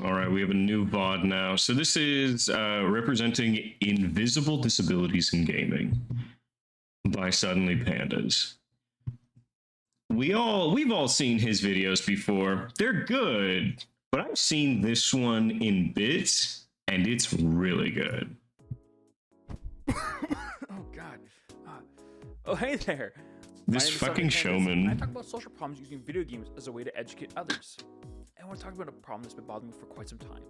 All right, we have a new VOD now. So this is representing invisible disabilities in gaming by SuddenlyPandas. We've all seen his videos before. They're good, but I've seen this one in bits, and it's really good. Oh God. Oh hey there. This fucking showman. I talk about social problems using video games as a way to educate others. And I want to talk about a problem that's been bothering me for quite some time.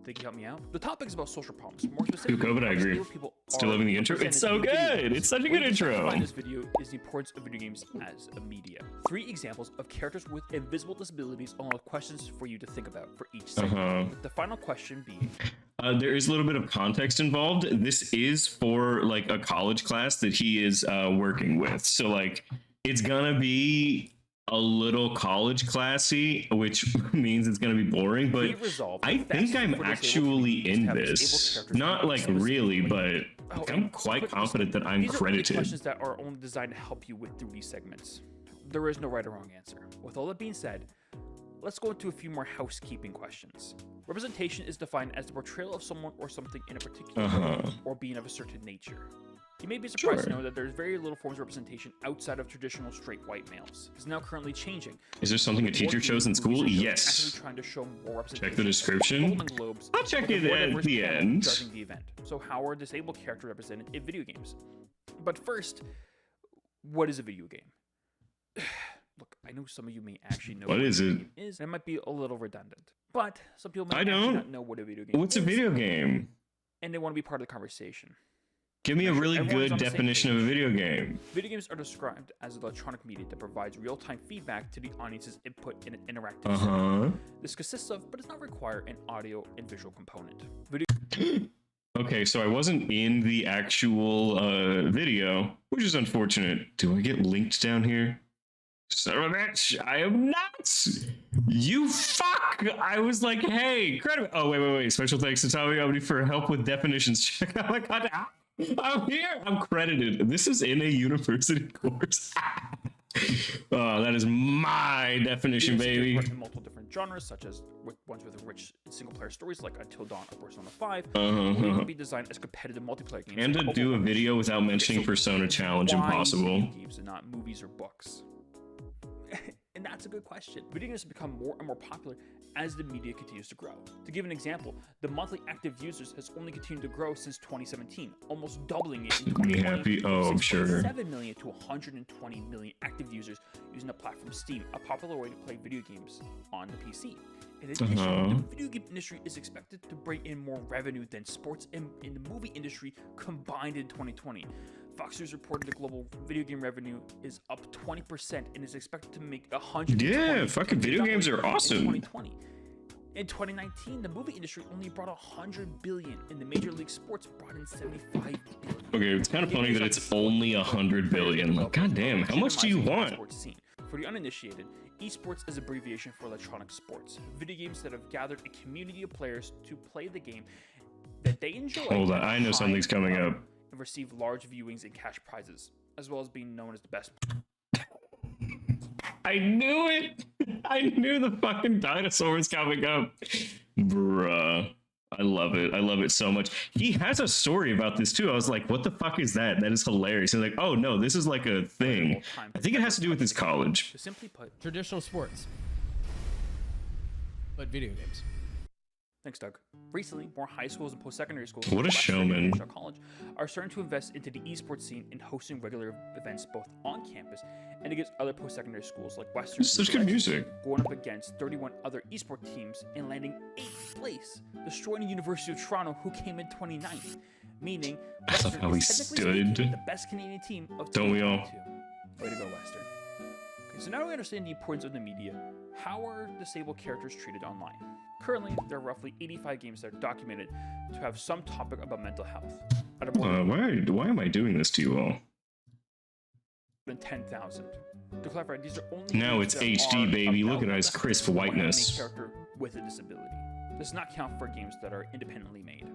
Think you help me out? The topic is about social problems. More specifically, COVID, I agree. Still loving the intro. It's so good. It's such a good intro. This video is the importance of video games as a media. 3 examples of characters with invisible disabilities, along with questions for you to think about for each segment. The final question being. There is a little bit of context involved. This is for like a college class that he is working with. So like it's gonna be a little college classy, which means it's gonna be boring, but I think I'm actually in this. Not like really, but I'm quite confident that I'm credited. These are questions that are only designed to help you with through these segments. There is no right or wrong answer. With all that being said, let's go into a few more housekeeping questions. Representation is defined as the portrayal of someone or something in a particular way or being of a certain nature. You may be surprised to know that there's very little forms of representation outside of traditional straight white males. It's now currently changing. Is there something a teacher chose in school? Yes. Trying to show more representation. Check the description. I'll check it at the end. The event. So how are disabled characters represented in video games? But first, what is a video game? Look, I know some of you may actually know what is it is, and it might be a little redundant. But some people may not know what a video game is. What's a video game? And they want to be part of the conversation. Give me a really good definition of a video game. Video games are described as electronic media that provides real-time feedback to the audience's input in an interactive setting. This consists of, but does not require, an audio and visual component. Okay, so I wasn't in the actual video, which is unfortunate. Do I get linked down here? Son of a bitch, I am not! You fuck! I was like, hey, credit. Oh, wait. Special thanks to TommyOmni for help with definitions. Check out my content. I'm here. I'm credited. This is in a university course. Oh, that is my definition, baby. In multiple different genres, such as ones with rich single-player stories like Until Dawn or Persona 5, or they can be designed as competitive multiplayer games. And to do a video without mentioning Persona Challenge impossible. Games and not movies or books. And that's a good question. Video games have become more and more popular as the media continues to grow. To give an example, the monthly active users has only continued to grow since 2017, almost doubling it in 2020. I'm sure. 7 million to 120 million active users using the platform Steam, a popular way to play video games on the PC. In addition, the video game industry is expected to bring in more revenue than sports and in the movie industry combined in 2020. Fox News reported the global video game revenue is up 20% and is expected to make $100. Yeah, fucking video games are awesome. In 2020. In 2019, the movie industry only brought $100 billion, and the Major League Sports brought in $75 billion. Okay, it's kind of funny that it's only $100 billion. Like, goddamn, how much do you want? For the uninitiated, esports is abbreviation for electronic sports. Video games that have gathered a community of players to play the game that they enjoy. Hold on, I know something's coming up. And receive large viewings and cash prizes, as well as being known as the best. I knew it! I knew the fucking dinosaur was coming up. Bruh. I love it. I love it so much. He has a story about this too. I was like, what the fuck is that? That is hilarious. He's like, oh no, this is like a thing. I think it has to do with his college. Simply put, traditional sports, but video games. Thanks, Doug. Recently, more high schools and post-secondary schools what a showman. College are starting to invest into the esports scene and hosting regular events both on campus and against other post-secondary schools like Western. Such good music. Going up against 31 other esports teams and landing 8th place, destroying the University of Toronto, who came in 29th, meaning Western how he stood. The best Canadian team of 2022. Don't we all? Way to go, Western. Okay, so now we understand the importance of the media. How are disabled characters treated online? Currently, there are roughly 85 games that are documented to have some topic about mental health. Why am I doing this to you all? Than 10,000. To clarify, these are only now it's HD, baby. Look at his crisp whiteness. Character with a disability. This does not count for games that are independently made.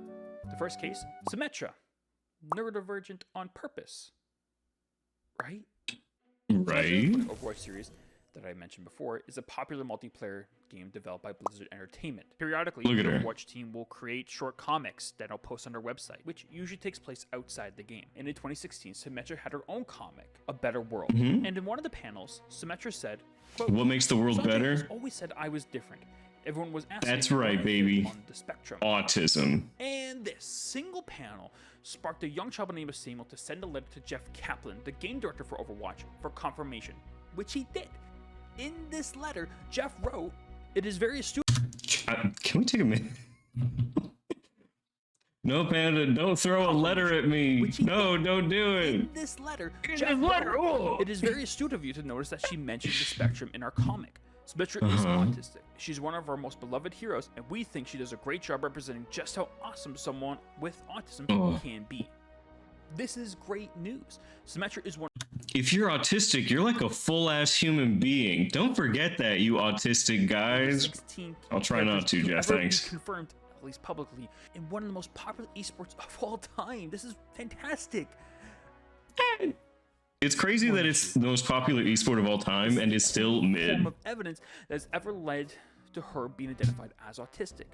The first case, Symmetra, neurodivergent on purpose. Right? Right. Overwatch series that I mentioned before is a popular multiplayer game developed by Blizzard Entertainment. Periodically, Look at the her. Overwatch team will create short comics that they'll post on their website, which usually takes place outside the game. And in 2016, Symmetra had her own comic, A Better World. And in one of the panels, Symmetra said, quote, What makes the world Sanjay has better? always said I was different. Everyone was asking That's where right, I fit baby. on the spectrum. Autism. And this single panel sparked a young child by the name of Samuel to send a letter to Jeff Kaplan, the game director for Overwatch, for confirmation, which he did. In this letter, Jeff wrote, "It is very astute." Can we take a minute? No, Panda, don't throw a letter at me. No, don't do it. In this letter, Jeff wrote, "It is very astute of you to notice that she mentioned the spectrum in our comic. Symmetra is autistic. She's one of our most beloved heroes, and we think she does a great job representing just how awesome someone with autism can be." This is great news. Symmetra is one. If you're autistic, you're like a full-ass human being. Don't forget that, you autistic guys. 16 I'll try not to, Jeff, ever be thanks. confirmed, at least publicly, in one of the most popular esports of all time. This is fantastic. It's crazy that it's the most popular esport of all time and is still mid. Form of evidence that has ever led to her being identified as autistic.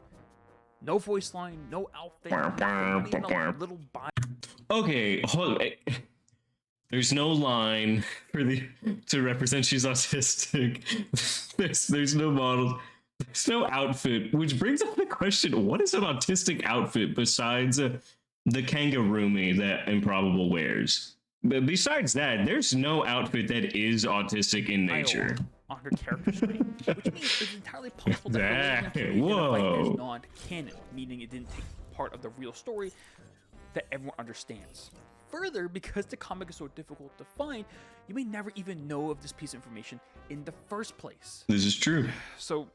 No voice line, no outfit, not even a little bio. Okay, hold. There's no line for to represent she's autistic. There's no model. There's no outfit, which brings up the question: what is an autistic outfit besides the kangaroo that Improbable wears? But besides that, there's no outfit that is autistic in nature. On her character screen, which means it's entirely possible that the can be identified as non-canon, meaning it didn't take part of the real story that everyone understands. Further, because the comic is so difficult to find, you may never even know of this piece of information in the first place. This is true. So,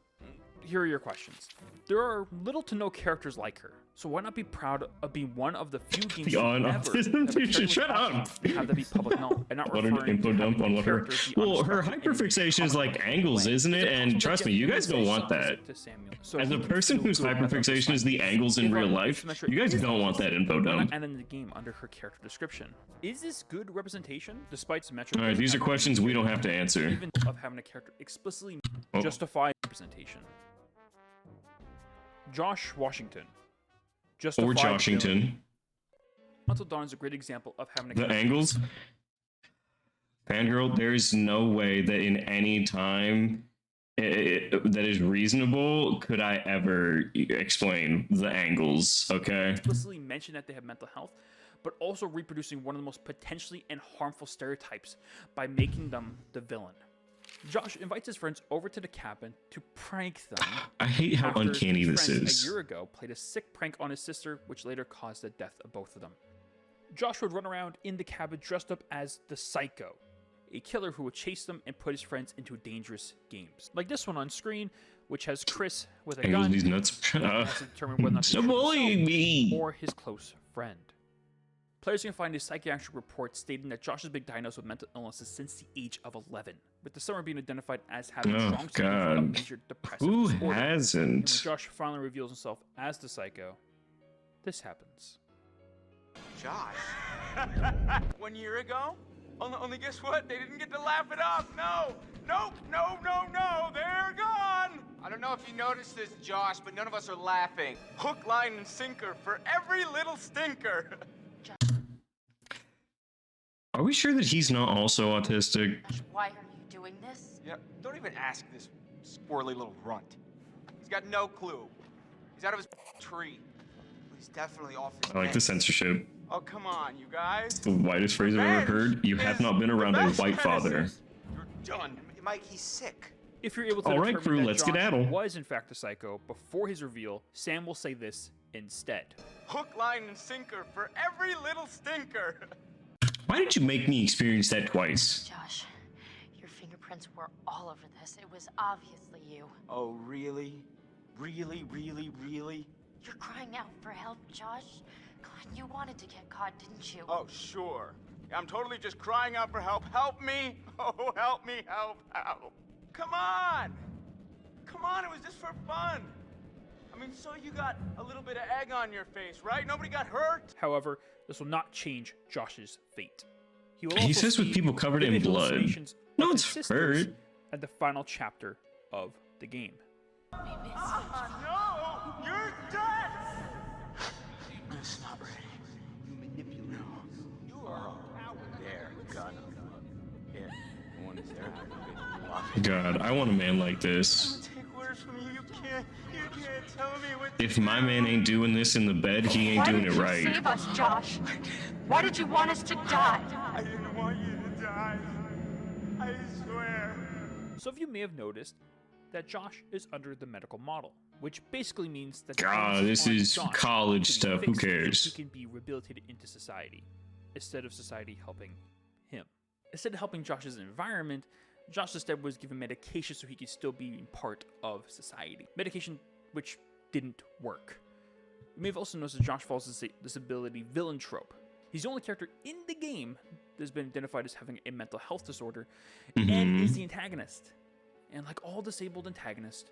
here are your questions. There are little to no characters like her, so why not be proud of being one of the few games Beyond autism, dude, shut up. Have that be public knowledge and not What an referring info to dump having on what her. characters be Well, her unexpected and hyperfixation is like comical angles, way. isn't it? Is it And possible trust that me, you Jeff guys don't want says that. to Samuel, so As he a can person feel whose good about hyperfixation is this the angles in If real our life, Symmetra you guys is don't want that info why dump. not add in the game under her character description? Is this good representation? Despite Symmetra, All right, these are questions we don't have to answer. even of having a character explicitly Oh. justify representation. Josh Washington. Or Justified villain. Joshington. Until Dawn is a great example of having a The character angles. Fangirl, there's no way that in any time that is reasonable could I ever explain the angles, okay? explicitly mention that they have mental health, but also reproducing one of the most potentially and harmful stereotypes by making them the villain. Josh invites his friends over to the cabin to prank them. I hate how after uncanny his this friends is. A year ago, played a sick prank on his sister, which later caused the death of both of them. Josh would run around in the cabin dressed up as the Psycho, a killer who would chase them and put his friends into dangerous games, like this one on screen, which has Chris with a Angles gun. these nuts. Has to determine whether or not to Stop shoot bullying himself me. or his close friend. Players can find a psychiatric report stating that Josh has been diagnosed with mental illnesses since the age of 11, with the summer being identified as having Oh, strong symptoms of God. major depressive Who disorder. And when hasn't? Josh finally reveals himself as the Psycho, this happens. Josh? 1 year ago? Only guess what? They didn't get to laugh it off. No! Nope! No! They're gone! I don't know if you noticed this, Josh, but none of us are laughing. Hook, line, and sinker for every little stinker. Are we sure that he's not also autistic? Why are you doing this? Yeah, don't even ask this squirrely little runt. He's got no clue. He's out of his tree. He's definitely off his I like the head. censorship. Oh, come on, you guys. The whitest phrase I've ever heard. You have not been around a white father. You're done. Mike, he's sick. If you're able to All right, determine crew, that let's Josh skedaddle. was in fact a Psycho before his reveal, Sam will say this instead. Hook, line, and sinker for every little stinker. Why did you make me experience that twice? Josh, your fingerprints were all over this. It was obviously you. Oh, really? Really? You're crying out for help, Josh. God, you wanted to get caught, didn't you? Oh, sure. I'm totally just crying out for help. Help me! Oh, help me, help. Come on! It was just for fun. I mean, so you got a little bit of egg on your face, right? Nobody got hurt? However, this will not change Josh's fate. He will He also says with see people covered in vivid blood. hallucinations No of one's his sisters hurt. at the final chapter of the game. No! You're done! It's not ready. You manipulate. You are a coward. There, gun. Yeah, the one that's there. God, I want a man like this. Take orders from you. You can't tell me what. If my man ain't doing this in the bed, he ain't doing it right. Why did you save us, Josh? Why did you want us to die? I didn't want you to die. I swear. Some of you may have noticed that Josh is under the medical model, which basically means that God, this is Josh college to be stuff. Who fixed so cares? he can be rehabilitated into society, instead of society helping him. Instead of helping Josh's environment, Josh instead was given medication so he could still be part of society. Medication which didn't work. You may have also noticed that Josh falls into the disability villain trope. He's the only character in the game that's been identified as having a mental health disorder, and is the antagonist. And like all disabled antagonists,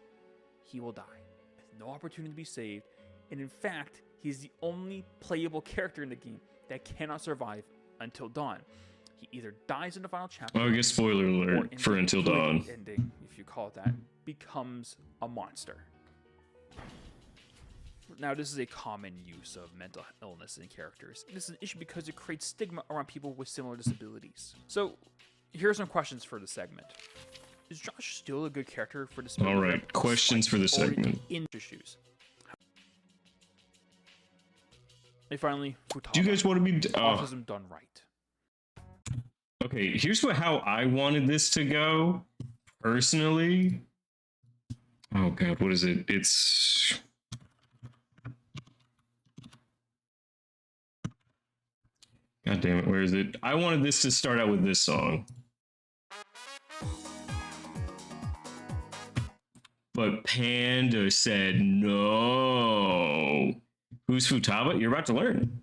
he will die with no opportunity to be saved. And in fact, he's the only playable character in the game that cannot survive until dawn. He either dies in the final chapter, Well, I guess spoiler or alert in for the Until good Dawn. ending, if you call it that, becomes a monster. Now, this is a common use of mental illness in characters. This is an issue because it creates stigma around people with similar disabilities. So, here are some questions for the segment. Is Josh still a good character for disability? All right, questions for the segment. In issues. And finally, Futaba. Do you guys want to be? Autism done right. Okay, here's how I wanted this to go, personally. Oh God, what is it? It's. God damn it, where is it? I wanted this to start out with this song. But Panda said no. Who's Futaba? You're about to learn.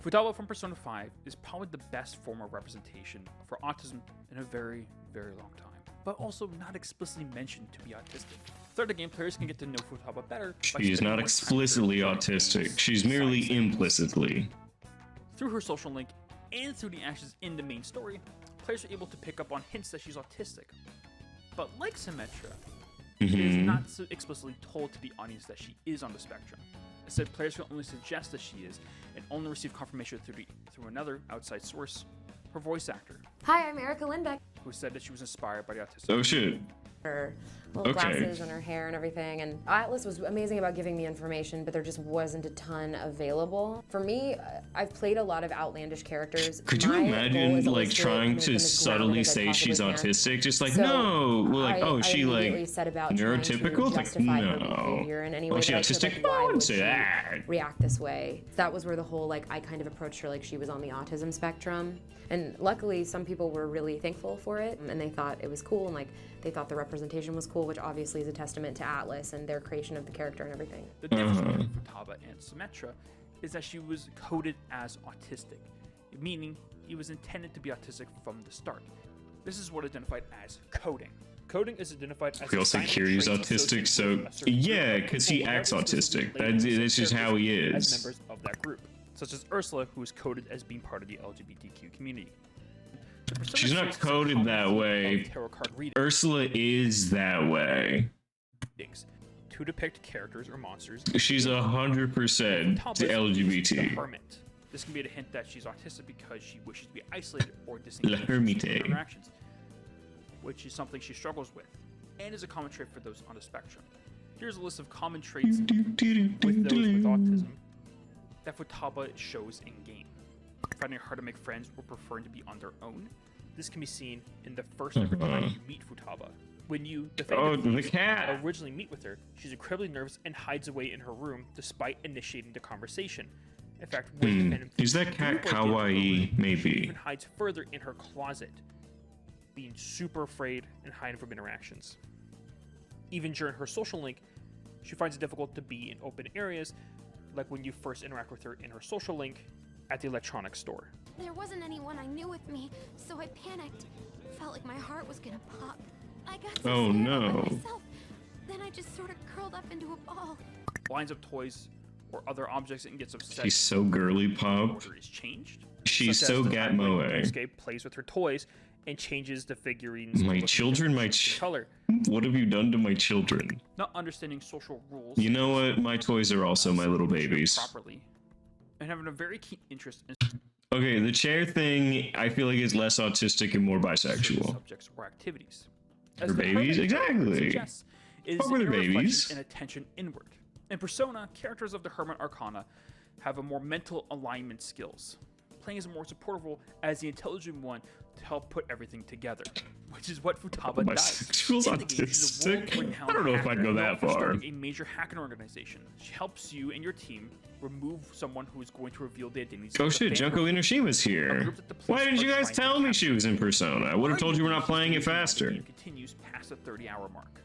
Futaba from Persona 5 is probably the best form of representation for autism in a very, very long time, but also not explicitly mentioned to be autistic. Throughout the game, players can get to know Futaba better. She is not explicitly autistic. She's merely implicitly. Through her social link and through the actions in the main story, players are able to pick up on hints that she's autistic. But like Symmetra, it is not so explicitly told to the audience that she is on the spectrum. Instead, players can only suggest that she is, and only receive confirmation through another outside source, her voice actor, Hi, I'm Erica Lindbeck. who said that she was inspired by the autistic. Oh shit. Her little Okay. glasses and her hair and everything. And Atlas was amazing about giving me information, but there just wasn't a ton available. For me, I've played a lot of outlandish characters. Could you My goal imagine is always like trying make to them as grounded subtly as I say she's possibly can. autistic? Just like, So no. Well, like, oh, I she like immediately set about trying to neurotypical? It's like, justify her no. behavior in any Oh, way she that I could, autistic? like, No, why I wouldn't would say she that. react this way? That was where the whole, like, I kind of approached her like she was on the autism spectrum. And luckily, some people were really thankful for it, and they thought it was cool, and like they thought the representation was cool, which obviously is a testament to Atlas and their creation of the character and everything. The difference between Futaba and Symmetra is that she was coded as autistic, meaning he was intended to be autistic from the start. This is what is identified as coding. Coding is identified as We also hear he's autistic, so yeah, because he acts autistic. That's just how he as is. members of that group, such as Ursula, who is coded as being part of the LGBTQ community. The Persona She's not 6 coded common that theme way. of tarot card Ursula is that way. readings to depict characters or monsters. She's 100% Futaba is the LGBT. hermit. This can be a hint that she's autistic because she wishes to be isolated or disengaged from hermite. social interactions, which is something she struggles with, and is a common trait for those on the spectrum. Here's a list of common traits with those with autism that Futaba shows in game. Finding it hard to make friends or preferring to be on their own. This can be seen in the first ever time you meet Futaba. When you, Oh, the cat. originally meet with her, she's incredibly nervous and hides away in her room despite initiating the conversation. In fact, when defendant Is that cat break into her kawaii? room, she Maybe. even hides further in her closet, being super afraid and hiding from interactions. Even during her social link, she finds it difficult to be in open areas, like when you first interact with her in her social link at the electronics store. There wasn't anyone I knew with me, so I panicked. Felt like my heart was gonna pop. I got so Oh, scared no. by myself. Then I just sort of curled up into a ball. Blinds up toys or other objects and gets upset. She's so girly when the pop. order is changed. She's Such as so the time when Gatmoe. Escape plays with her toys and changes the figurines. My look children, and color. What have you done to my children? Not understanding social rules. You know what? My toys are also my little babies. Properly, and having a very keen interest in Okay, the chair thing, I feel like is less autistic and more certain bisexual. subjects or activities. For the babies? hermit Exactly. suggests, is What were the inner reflection babies? and attention inward. In Persona, characters of the Hermit Arcana have a more mental alignment skills, playing as a more supportive role as the intelligent one to help put everything together, which is what Futaba does. Bisexual's In the game, she's a autistic? world-renowned I don't know if I'd hacker go that known for far. starting a major hacking organization. She helps you and your team remove someone who is going to reveal their identities. Oh of the shit, fan Junko group. Inoshima's A here. group that the police Why didn't you are guys trying to tell me capture. she was in Persona? I would have told you we're not playing it The faster. game continues past the 30-hour mark.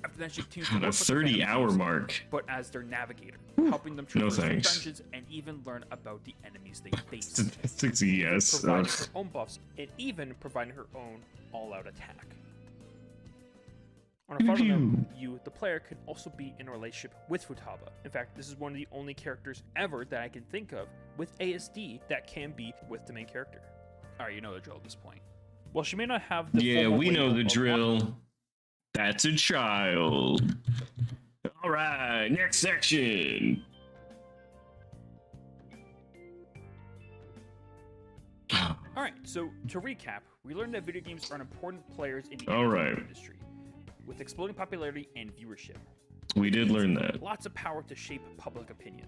After that, she continues to God, work a with the 30-hour families, mark. but as their navigator, helping them No traverse through thanks. dungeons and even learn about the enemies they face. Statistics, yes. Providing Ugh. her own buffs and even providing her own all-out attack. On a final note, you, the player, can also be in a relationship with Futaba. In fact, this is one of the only characters ever that I can think of with ASD that can be with the main character. Alright, you know the drill at this point. Well, she may not have the Yeah, formal we know label the of drill. That's a child. All right, next section. Alright, so to recap, we learned that video games are an important players in the All right. entertainment industry, with exploding popularity and viewership. We did learn that. Lots of power to shape public opinion.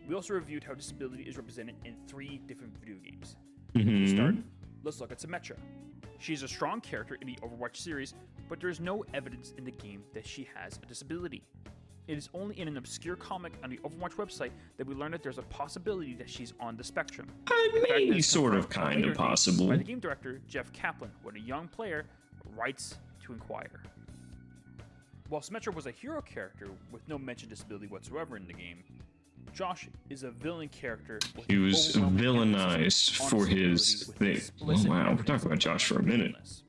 We also reviewed how disability is represented in 3 different video games. To start, let's look at Symmetra. She's a strong character in the Overwatch series, but there is no evidence in the game that she has a disability. It is only in an obscure comic on the Overwatch website that we learn that there's a possibility that she's on the spectrum. In fact, Maybe it's sort of, confirmed kind of later dates possible. by the game director Jeff Kaplan when a young player writes to inquire. While Symmetra was a hero character with no mentioned disability whatsoever in the game, Josh is a villain character. With He was overwhelming villainized emphasis on for disability his with thing. Oh explicit wow, we're evidence talking about of Josh for a minute. illness.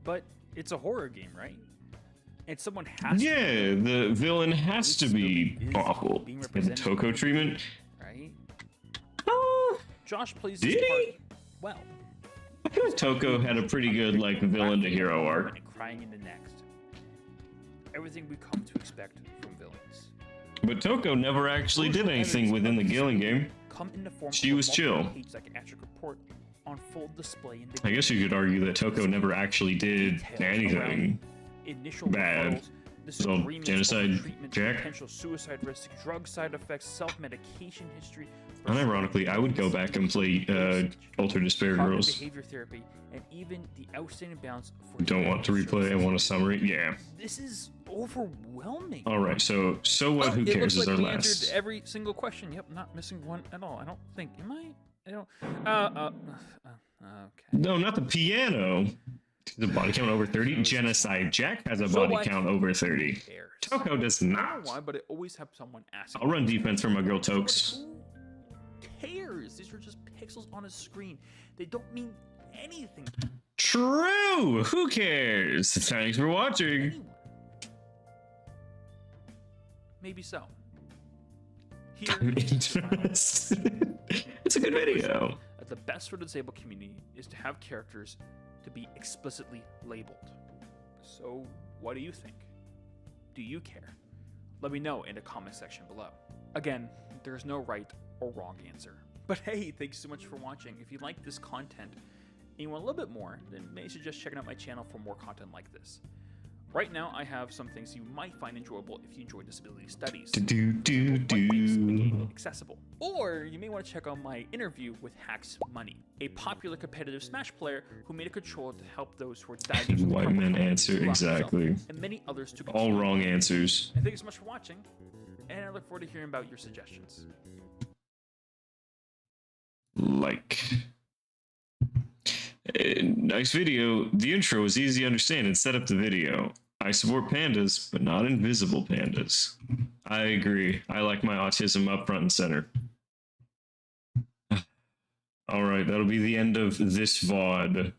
But it's a horror game, right? And someone has Yeah, to, the villain has to be Is awful. being And represented. Toko treatment. right? Oh, Josh plays Did his part he? well. I feel like Toko had a pretty good like villain to hero arc. And crying in the next. Everything we come to expect from villains. But Toko never actually did anything within the Gilling game. Come in the form She of a was chill. multiple-page psychiatric report on full display in the I guess you could argue that Toko never actually did details anything. around initial bad. referrals, It's all disagreements genocide, over treatment, Jack. potential suicide risk, drug side effects, self-medication history. Unironically, I would go back and play Ultra Despair cognitive Girls. behavior therapy, and even the outstanding balance for Don't want to replay. I want a summary. Yeah. This is overwhelming. All right. So what? Who It looks cares? Is like our we last. answered every single question. Yep, not missing one at all. I don't think. Am I? I don't. Okay. No, not the piano. The body count over 30. Genocide. Jack has a So body what? count over 30. Cares. Toko does I don't not. know why, but I always have someone ask. I'll run defense for my girl Tokes. Who cares? These are just pixels on a screen. They don't mean anything to True. Who cares? Thanks for watching. anyone. Maybe so. Here, It's a good video. that the best for the disabled community is to have characters to be explicitly labeled. So, what do you think? Do you care? Let me know in the comment section below. Again, there's no right or wrong answer. But hey, thanks so much for watching. If you like this content and you want a little bit more, then maybe suggest checking out my channel for more content like this. Right now, I have some things you might find enjoyable if you enjoy disability studies. What makes the game accessible? Or you may want to check out my interview with Hacks Money, a popular competitive Smash player who made a controller to help those who are diagnosed with White men carpal tunnel, answer lock themselves, exactly. and many others to All continue. wrong answers. And thank you so much for watching, and I look forward to hearing about your suggestions. Like. Nice video. The intro is easy to understand and set up the video. I support pandas, but not invisible pandas. I agree. I like my autism up front and center. All right, that'll be the end of this VOD.